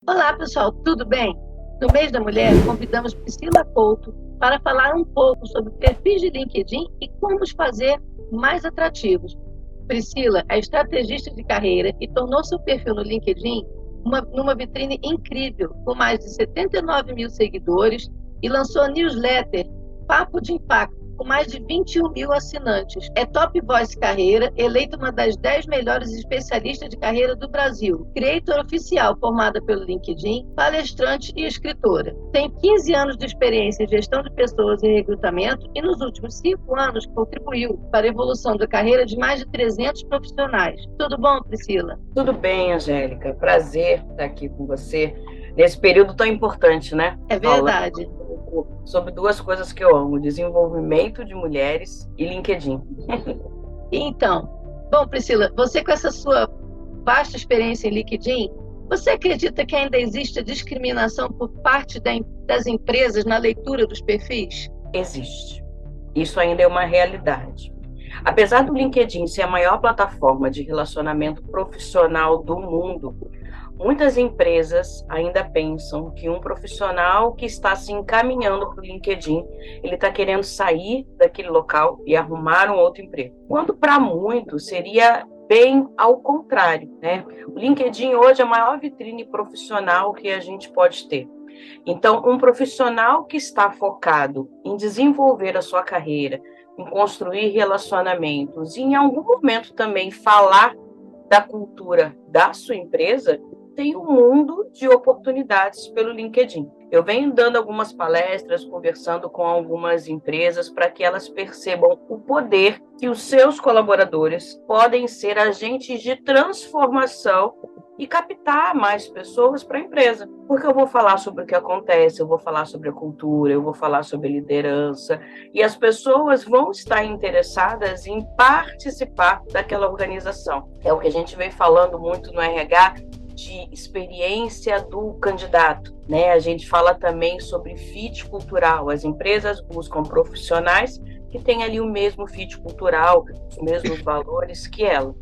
Olá, pessoal, tudo bem? No mês da mulher, convidamos Priscila Couto para falar um pouco sobre perfis de LinkedIn e como os fazer mais atrativos. Priscila é estrategista de carreira e tornou seu perfil no LinkedIn numa vitrine incrível, com mais de 79 mil seguidores, e lançou a newsletter Papo de Impacto, com mais de 21 mil assinantes. É Top Voice Carreira, eleita uma das 10 melhores especialistas de carreira do Brasil. Creator oficial formada pelo LinkedIn, palestrante e escritora. Tem 15 anos de experiência em gestão de pessoas e recrutamento e nos últimos 5 anos contribuiu para a evolução da carreira de mais de 300 profissionais. Tudo bom, Priscila? Tudo bem, Angélica. Prazer estar aqui com você nesse período tão importante, né? É Falando verdade. sobre duas coisas que eu amo: desenvolvimento de mulheres e LinkedIn. Então, bom, Priscila, você com essa sua vasta experiência em LinkedIn, você acredita que ainda existe discriminação por parte das empresas na leitura dos perfis? Existe. Isso ainda é uma realidade. Apesar do LinkedIn ser a maior plataforma de relacionamento profissional do mundo, muitas empresas ainda pensam que um profissional que está se encaminhando para o LinkedIn, ele está querendo sair daquele local e arrumar um outro emprego. Quando para muitos seria bem ao contrário, né? O LinkedIn hoje é a maior vitrine profissional que a gente pode ter. Então, um profissional que está focado em desenvolver a sua carreira, em construir relacionamentos e em algum momento também falar da cultura da sua empresa, tem um mundo de oportunidades pelo LinkedIn. Eu venho dando algumas palestras, conversando com algumas empresas para que elas percebam o poder que os seus colaboradores podem ser agentes de transformação e captar mais pessoas para a empresa. Porque eu vou falar sobre o que acontece, eu vou falar sobre a cultura, eu vou falar sobre liderança, e as pessoas vão estar interessadas em participar daquela organização. É o que a gente vem falando muito no RH, de experiência do candidato, né? A gente fala também sobre fit cultural. As empresas buscam profissionais que têm ali o mesmo fit cultural, os mesmos valores que ela.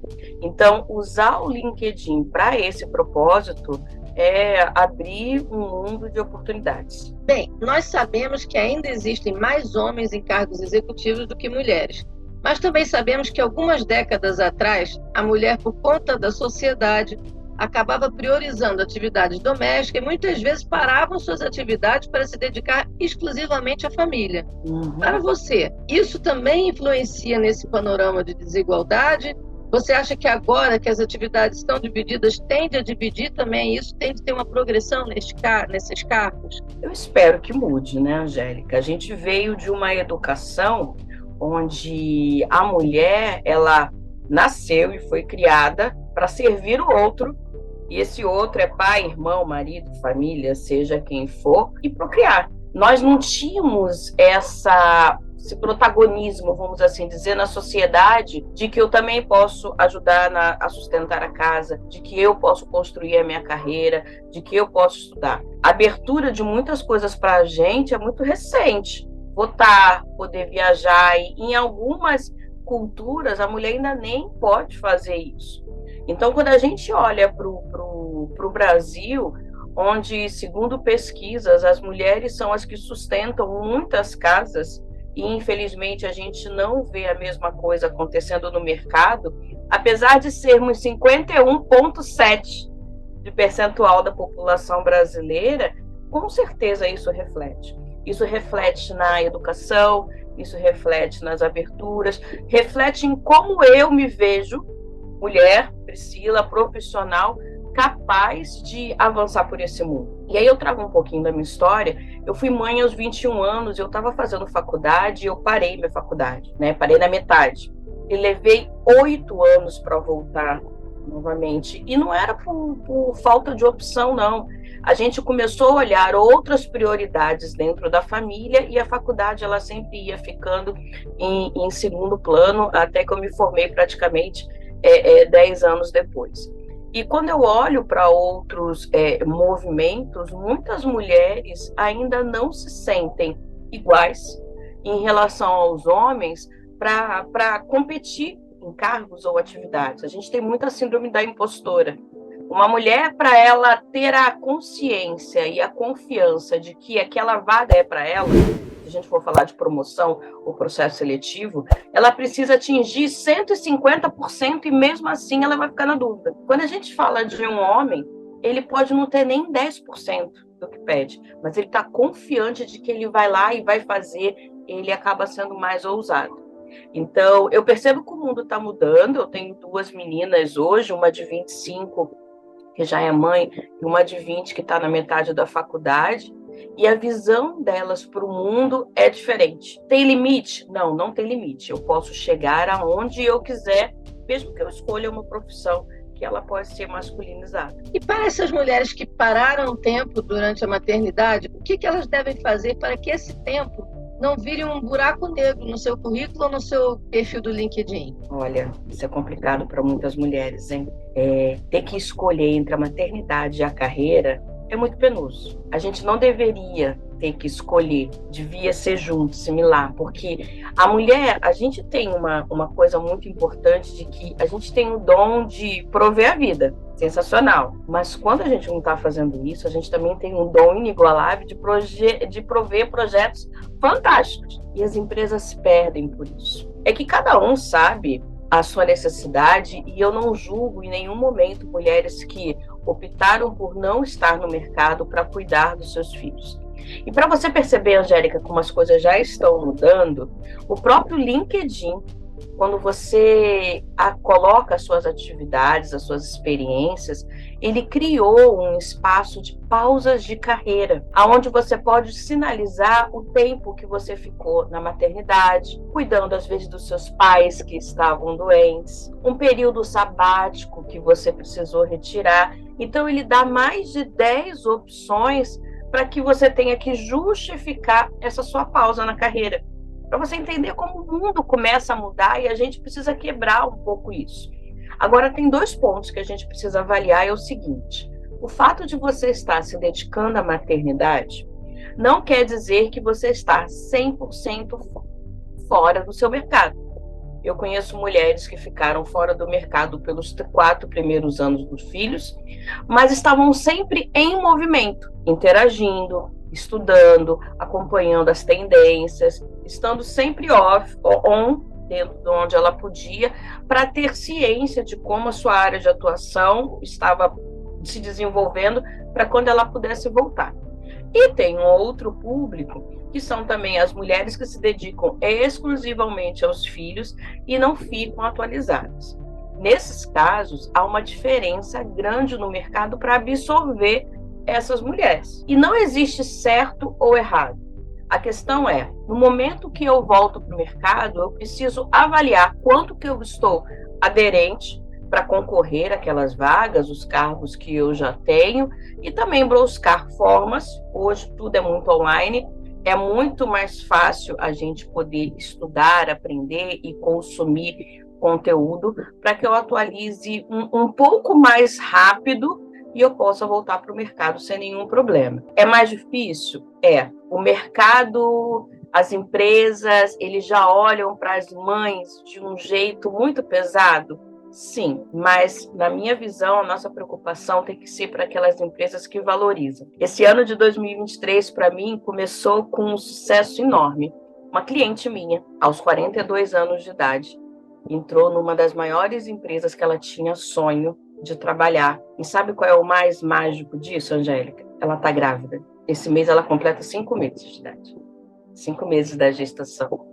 Então, usar o LinkedIn para esse propósito é abrir um mundo de oportunidades. Bem, nós sabemos que ainda existem mais homens em cargos executivos do que mulheres. Mas também sabemos que algumas décadas atrás, a mulher, por conta da sociedade, acabava priorizando atividades domésticas e muitas vezes paravam suas atividades para se dedicar exclusivamente à família. Para você, isso também influencia nesse panorama de desigualdade? Você acha que agora que as atividades estão divididas, tende a dividir também isso? Tende a ter uma progressão nesses cargos? Eu espero que mude, né, Angélica? A gente veio de uma educação onde a mulher, ela nasceu e foi criada para servir o outro, e esse outro é pai, irmão, marido, família, seja quem for, e procriar. Nós não tínhamos esse protagonismo, vamos assim dizer, na sociedade, de que eu também posso ajudar a sustentar a casa, de que eu posso construir a minha carreira, de que eu posso estudar. A abertura de muitas coisas para a gente é muito recente. Votar, poder viajar, e em algumas culturas a mulher ainda nem pode fazer isso. Então, quando a gente olha para o Brasil, onde, segundo pesquisas, as mulheres são as que sustentam muitas casas, e infelizmente a gente não vê a mesma coisa acontecendo no mercado, apesar de sermos 51,7% de percentual da população brasileira, com certeza isso reflete. Isso reflete na educação, isso reflete nas aberturas, reflete em como eu me vejo, mulher, Priscila, profissional, capaz de avançar por esse mundo. E aí eu trago um pouquinho da minha história. Eu fui mãe aos 21 anos, eu estava fazendo faculdade e eu parei minha faculdade, né? Parei na metade. E levei 8 anos para voltar novamente. E não era por falta de opção, não. A gente começou a olhar outras prioridades dentro da família e a faculdade ela sempre ia ficando em segundo plano, até que eu me formei praticamente 10 anos depois. E quando eu olho para outros movimentos, muitas mulheres ainda não se sentem iguais em relação aos homens para competir em cargos ou atividades. A gente tem muita síndrome da impostora. Uma mulher, para ela ter a consciência e a confiança de que aquela vaga é para ela, se a gente for falar de promoção ou processo seletivo, ela precisa atingir 150% e mesmo assim ela vai ficar na dúvida. Quando a gente fala de um homem, ele pode não ter nem 10% do que pede, mas ele está confiante de que ele vai lá e vai fazer, ele acaba sendo mais ousado. Então, eu percebo que o mundo está mudando. Eu tenho 2 meninas hoje, uma de 25, que já é mãe, e uma de 20, que está na metade da faculdade, e a visão delas para o mundo é diferente. Tem limite? Não, não tem limite. Eu posso chegar aonde eu quiser, mesmo que eu escolha uma profissão que ela pode ser masculinizada. E para essas mulheres que pararam o tempo durante a maternidade, o que elas devem fazer para que esse tempo não vire um buraco negro no seu currículo ou no seu perfil do LinkedIn? Olha, isso é complicado para muitas mulheres, hein? Ter que escolher entre a maternidade e a carreira é muito penoso. A gente não deveria ter que escolher, devia ser junto, similar, porque a mulher, a gente tem uma coisa muito importante de que a gente tem o dom de prover a vida, sensacional, mas quando a gente não está fazendo isso, a gente também tem um dom inigualável de prover projetos fantásticos, e as empresas perdem por isso. É que cada um sabe a sua necessidade, e eu não julgo em nenhum momento mulheres que optaram por não estar no mercado para cuidar dos seus filhos. E para você perceber, Angélica, como as coisas já estão mudando, o próprio LinkedIn, quando você coloca as suas atividades, as suas experiências, ele criou um espaço de pausas de carreira, onde você pode sinalizar o tempo que você ficou na maternidade, cuidando às vezes dos seus pais que estavam doentes, um período sabático que você precisou retirar. Então ele dá mais de 10 opções para que você tenha que justificar essa sua pausa na carreira, para você entender como o mundo começa a mudar, e a gente precisa quebrar um pouco isso. Agora, tem 2 pontos que a gente precisa avaliar, é o seguinte: o fato de você estar se dedicando à maternidade não quer dizer que você está 100% fora do seu mercado. Eu conheço mulheres que ficaram fora do mercado pelos 4 primeiros anos dos filhos, mas estavam sempre em movimento, interagindo, estudando, acompanhando as tendências, estando sempre on, dentro de onde ela podia, para ter ciência de como a sua área de atuação estava se desenvolvendo, para quando ela pudesse voltar. E tem um outro público, que são também as mulheres que se dedicam exclusivamente aos filhos e não ficam atualizadas. Nesses casos, há uma diferença grande no mercado para absorver essas mulheres. E não existe certo ou errado. A questão é, no momento que eu volto para o mercado, eu preciso avaliar quanto que eu estou aderente para concorrer àquelas vagas, os cargos que eu já tenho, e também buscar formas. Hoje tudo é muito online, é muito mais fácil a gente poder estudar, aprender e consumir conteúdo para que eu atualize um pouco mais rápido e eu possa voltar para o mercado sem nenhum problema. É mais difícil? É. O mercado, as empresas, eles já olham para as mães de um jeito muito pesado? Sim, mas na minha visão, a nossa preocupação tem que ser para aquelas empresas que valorizam. Esse ano de 2023, para mim, começou com um sucesso enorme. Uma cliente minha, aos 42 anos de idade, entrou numa das maiores empresas que ela tinha sonho de trabalhar. E sabe qual é o mais mágico disso, Angélica? Ela está grávida. Esse mês ela completa 5 meses de idade. 5 meses da gestação.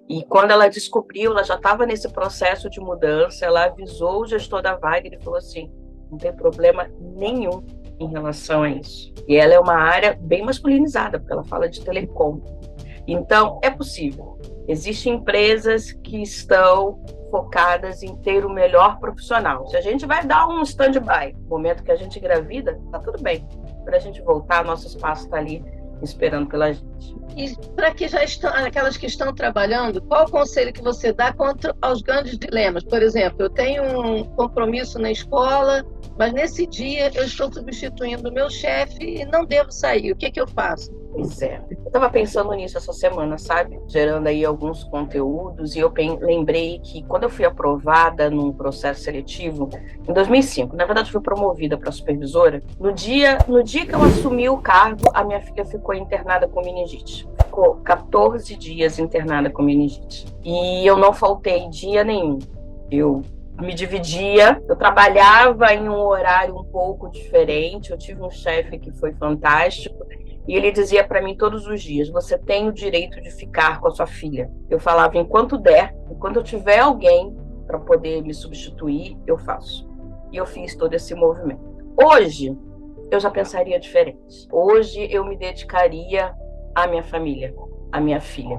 E quando ela descobriu, ela já estava nesse processo de mudança, ela avisou o gestor da vaga e ele falou assim, não tem problema nenhum em relação a isso. E ela é uma área bem masculinizada, porque ela fala de telecom. Então, é possível. Existem empresas que estão focadas em ter o melhor profissional. Se a gente vai dar um stand-by, no momento que a gente engravida, tá tudo bem. Quando a gente voltar, nosso espaço está ali esperando pela gente. E para que já estão, aquelas que estão trabalhando, qual o conselho que você dá contra aos grandes dilemas? Por exemplo, eu tenho um compromisso na escola, mas nesse dia eu estou substituindo o meu chefe e não devo sair. O que eu faço? Pois é. Eu estava pensando nisso essa semana, sabe? Gerando aí alguns conteúdos e eu lembrei que quando eu fui aprovada num processo seletivo, em 2005, na verdade eu fui promovida para supervisora, no dia que eu assumi o cargo, a minha filha ficou internada com meningite. Ficou 14 dias internada com meningite. E eu não faltei dia nenhum. Eu me dividia, eu trabalhava em um horário um pouco diferente, eu tive um chefe que foi fantástico, e ele dizia para mim todos os dias, você tem o direito de ficar com a sua filha. Eu falava, enquanto der, enquanto eu tiver alguém para poder me substituir, eu faço. E eu fiz todo esse movimento. Hoje, eu já pensaria diferente. Hoje, eu me dedicaria à minha família, à minha filha.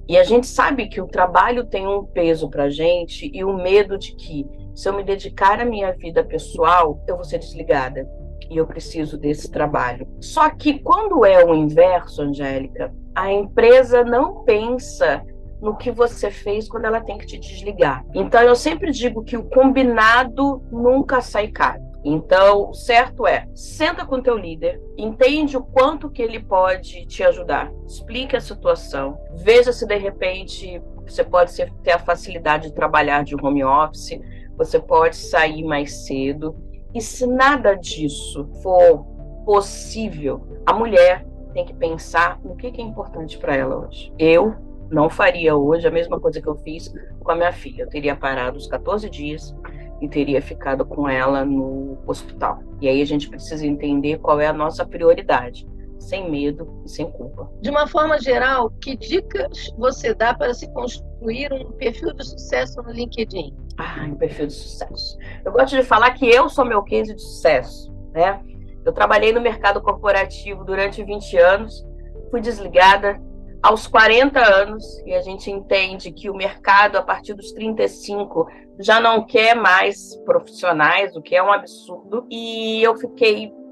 E a gente sabe que o trabalho tem um peso para a gente e o medo de que, se eu me dedicar à minha vida pessoal, eu vou ser desligada. E eu preciso desse trabalho. Só que quando é o inverso, Angélica, a empresa não pensa no que você fez quando ela tem que te desligar. Então, eu sempre digo que o combinado nunca sai caro. Então, certo é, senta com o teu líder, entende o quanto que ele pode te ajudar, explique a situação, veja se de repente você pode ter a facilidade de trabalhar de home office, você pode sair mais cedo, e se nada disso for possível, a mulher tem que pensar no que é importante para ela hoje. Eu não faria hoje a mesma coisa que eu fiz com a minha filha, eu teria parado os 14 dias, e teria ficado com ela no hospital. E aí a gente precisa entender qual é a nossa prioridade, sem medo e sem culpa. De uma forma geral, que dicas você dá para se construir um perfil de sucesso no LinkedIn? Um perfil de sucesso. Eu gosto de falar que eu sou meu case de sucesso, né? Eu trabalhei no mercado corporativo durante 20 anos, fui desligada aos 40 anos, e a gente entende que o mercado, a partir dos 35, já não quer mais profissionais, o que é um absurdo, e eu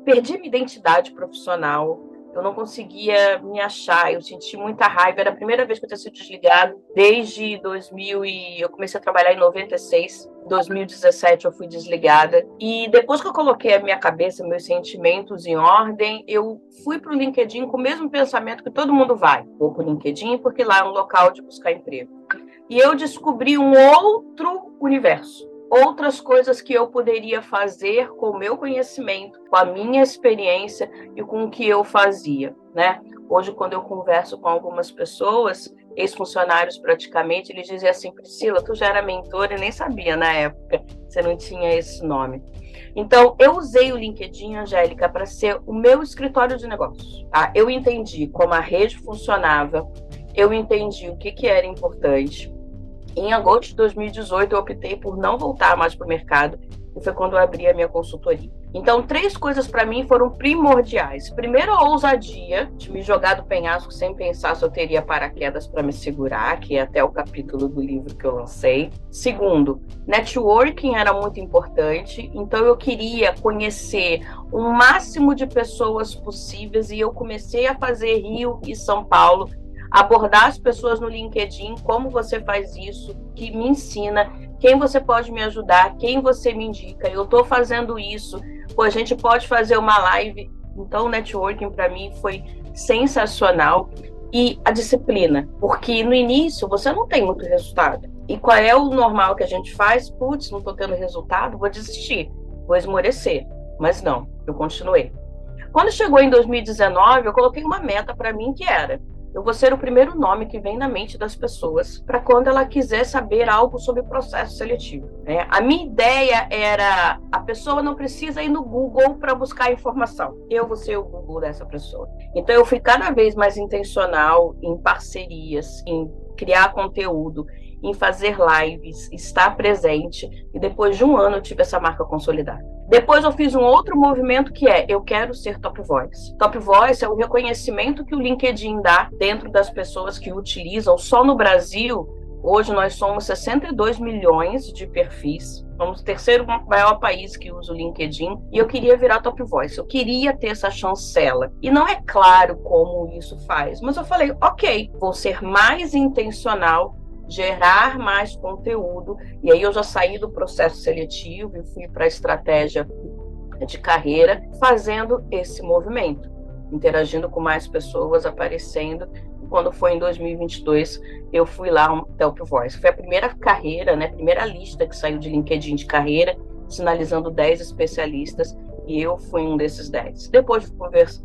perdi minha identidade profissional, eu não conseguia me achar, eu senti muita raiva, era a primeira vez que eu tinha sido desligado, desde 2000, eu comecei a trabalhar em 96, 2017 eu fui desligada, e depois que eu coloquei a minha cabeça, meus sentimentos em ordem, eu fui para o LinkedIn com o mesmo pensamento que todo mundo vai, vou para o LinkedIn porque lá é um local de buscar emprego. E eu descobri um outro universo, outras coisas que eu poderia fazer com o meu conhecimento, com a minha experiência e com o que eu fazia, né? Hoje, quando eu converso com algumas pessoas, ex-funcionários praticamente, eles dizem assim, Priscila, tu já era mentora e nem sabia na época, você não tinha esse nome. Então, eu usei o LinkedIn, Angélica, para ser o meu escritório de negócios. Tá? Eu entendi como a rede funcionava, eu entendi o que era importante. Em agosto de 2018, eu optei por não voltar mais para o mercado, e foi quando eu abri a minha consultoria. Então, 3 coisas para mim foram primordiais. Primeiro, a ousadia de me jogar do penhasco sem pensar se eu teria paraquedas para me segurar, que é até o capítulo do livro que eu lancei. Segundo, networking era muito importante, então eu queria conhecer o máximo de pessoas possíveis e eu comecei a fazer Rio e São Paulo, abordar as pessoas no LinkedIn, como você faz isso, que me ensina, quem você pode me ajudar, quem você me indica, eu estou fazendo isso, pô, a gente pode fazer uma live. Então o networking para mim foi sensacional. E a disciplina, porque no início você não tem muito resultado. E qual é o normal que a gente faz? Putz, não estou tendo resultado, vou desistir, vou esmorecer. Mas não, eu continuei. Quando chegou em 2019, eu coloquei uma meta para mim que era: eu vou ser o primeiro nome que vem na mente das pessoas para quando ela quiser saber algo sobre o processo seletivo. A minha ideia era, a pessoa não precisa ir no Google para buscar informação. Eu vou ser o Google dessa pessoa. Então, eu fui cada vez mais intencional em parcerias, em criar conteúdo, em fazer lives, estar presente. E depois de um ano, eu tive essa marca consolidada. Depois eu fiz um outro movimento que é, eu quero ser Top Voice. Top Voice é o reconhecimento que o LinkedIn dá dentro das pessoas que o utilizam. Só no Brasil, hoje nós somos 62 milhões de perfis. Somos o terceiro maior país que usa o LinkedIn. E eu queria virar Top Voice. Eu queria ter essa chancela. E não é claro como isso faz. Mas eu falei, ok, vou ser mais intencional, gerar mais conteúdo, e aí eu já saí do processo seletivo e fui para a estratégia de carreira fazendo esse movimento. interagindo com mais pessoas, aparecendo. Quando foi em 2022, eu fui lá ao Telp Voice. Foi a primeira carreira, né, primeira lista que saiu de LinkedIn de carreira, sinalizando 10 especialistas, e eu fui um desses 10. Depois fui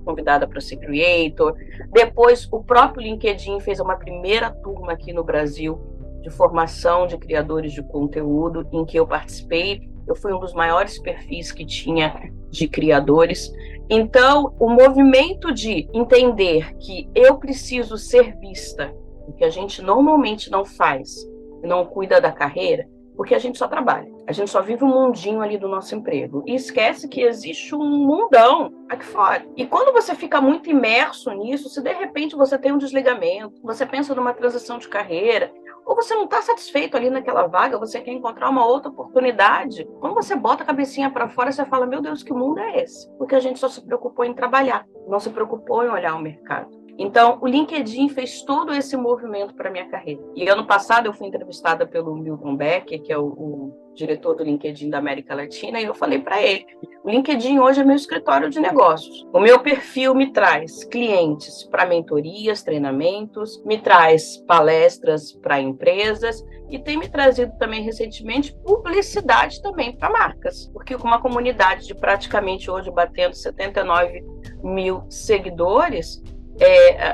convidada para ser Creator. Depois, o próprio LinkedIn fez uma primeira turma aqui no Brasil de formação de criadores de conteúdo, em que eu participei. Eu fui um dos maiores perfis que tinha de criadores. Então, o movimento de entender que eu preciso ser vista, o que a gente normalmente não faz, não cuida da carreira, porque a gente só trabalha. A gente só vive um mundinho ali do nosso emprego. E esquece que existe um mundão aqui fora. E quando você fica muito imerso nisso, se de repente você tem um desligamento, você pensa numa transição de carreira, ou você não está satisfeito ali naquela vaga, você quer encontrar uma outra oportunidade. Quando você bota a cabecinha para fora, você fala, meu Deus, que mundo é esse? Porque a gente só se preocupou em trabalhar, não se preocupou em olhar o mercado. Então, o LinkedIn fez todo esse movimento para a minha carreira. E ano passado eu fui entrevistada pelo Milton Becker, que é o diretor do LinkedIn da América Latina, e eu falei para ele, o LinkedIn hoje é meu escritório de negócios. O meu perfil me traz clientes para mentorias, treinamentos, me traz palestras para empresas e tem me trazido também recentemente publicidade também para marcas. Porque com uma comunidade de praticamente hoje batendo 79 mil seguidores,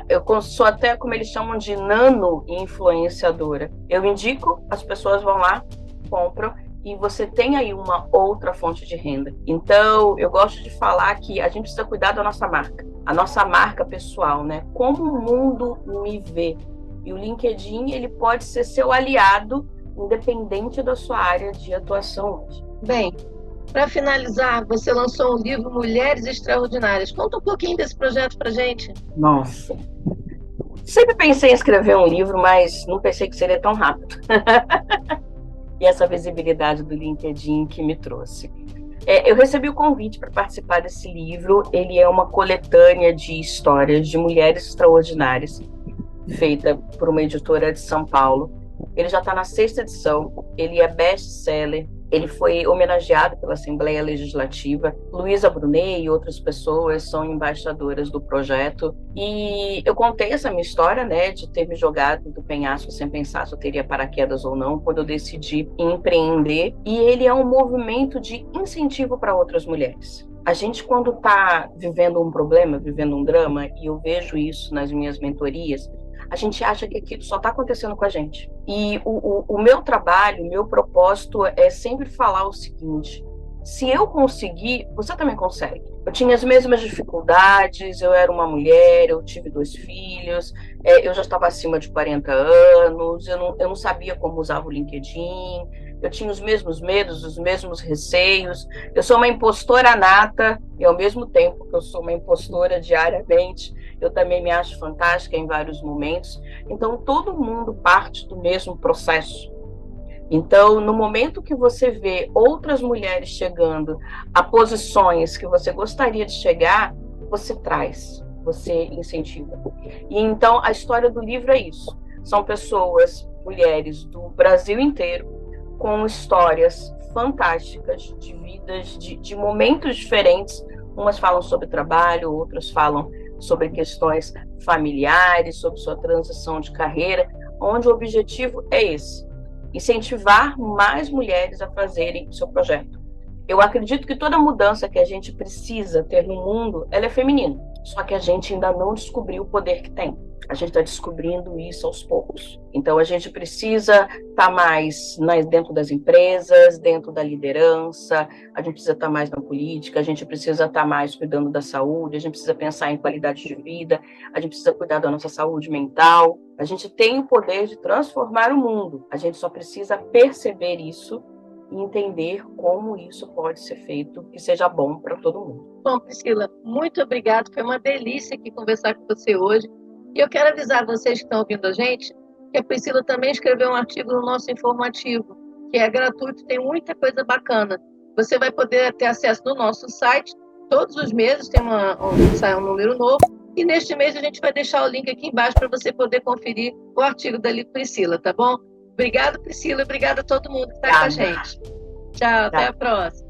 eu sou até, como eles chamam de nano-influenciadora. Eu indico, as pessoas vão lá, compram, e você tem aí uma outra fonte de renda. Então, eu gosto de falar que a gente precisa cuidar da nossa marca, a nossa marca pessoal, né? Como o mundo me vê. E o LinkedIn, ele pode ser seu aliado, independente da sua área de atuação hoje. Bem, para finalizar, você lançou um livro Mulheres Extraordinárias. Conta um pouquinho desse projeto para gente. Nossa, sempre pensei em escrever um livro, mas não pensei que seria tão rápido. E essa visibilidade do LinkedIn que me trouxe. Eu recebi o convite para participar desse livro. Ele é uma coletânea de histórias de mulheres extraordinárias, feita por uma editora de São Paulo. Ele já está na 6ª edição, ele é best-seller, ele foi homenageado pela Assembleia Legislativa. Luísa Brunet e outras pessoas são embaixadoras do projeto. E eu contei essa minha história, né, de ter me jogado do penhasco sem pensar se eu teria paraquedas ou não, quando eu decidi empreender. E ele é um movimento de incentivo para outras mulheres. A gente, quando está vivendo um problema, vivendo um drama, e eu vejo isso nas minhas mentorias, a gente acha que aquilo só está acontecendo com a gente. E o meu trabalho, o meu propósito é sempre falar o seguinte: se eu conseguir, você também consegue. Eu tinha as mesmas dificuldades, eu era uma mulher, eu tive 2 filhos, eu já estava acima de 40 anos, eu não sabia como usava o LinkedIn, eu tinha os mesmos medos, os mesmos receios. Eu sou uma impostora nata, e ao mesmo tempo que eu sou uma impostora diariamente, eu também me acho fantástica em vários momentos. Então, todo mundo parte do mesmo processo. Então, no momento que você vê outras mulheres chegando a posições que você gostaria de chegar, você traz, você incentiva. E então, a história do livro é isso. São pessoas, mulheres do Brasil inteiro, com histórias fantásticas, de vidas, de momentos diferentes. Umas falam sobre trabalho, outras falam sobre questões familiares, sobre sua transição de carreira, onde o objetivo é esse: incentivar mais mulheres a fazerem o seu projeto. Eu acredito que toda mudança que a gente precisa ter no mundo, ela é feminina. Só que a gente ainda não descobriu o poder que tem. A gente está descobrindo isso aos poucos. Então, a gente precisa estar mais dentro das empresas, dentro da liderança, a gente precisa estar mais na política, a gente precisa estar mais cuidando da saúde, a gente precisa pensar em qualidade de vida, a gente precisa cuidar da nossa saúde mental. A gente tem o poder de transformar o mundo. A gente só precisa perceber isso e entender como isso pode ser feito, que seja bom para todo mundo. Bom, Priscila, muito obrigada. Foi uma delícia aqui conversar com você hoje. E eu quero avisar vocês que estão ouvindo a gente que a Priscila também escreveu um artigo no nosso informativo, que é gratuito, tem muita coisa bacana. Você vai poder ter acesso no nosso site. Todos os meses sai um número novo. E neste mês a gente vai deixar o link aqui embaixo para você poder conferir o artigo da Priscila, tá bom? Obrigada, Priscila. Obrigada a todo mundo que está com a gente. Tchau, até a próxima.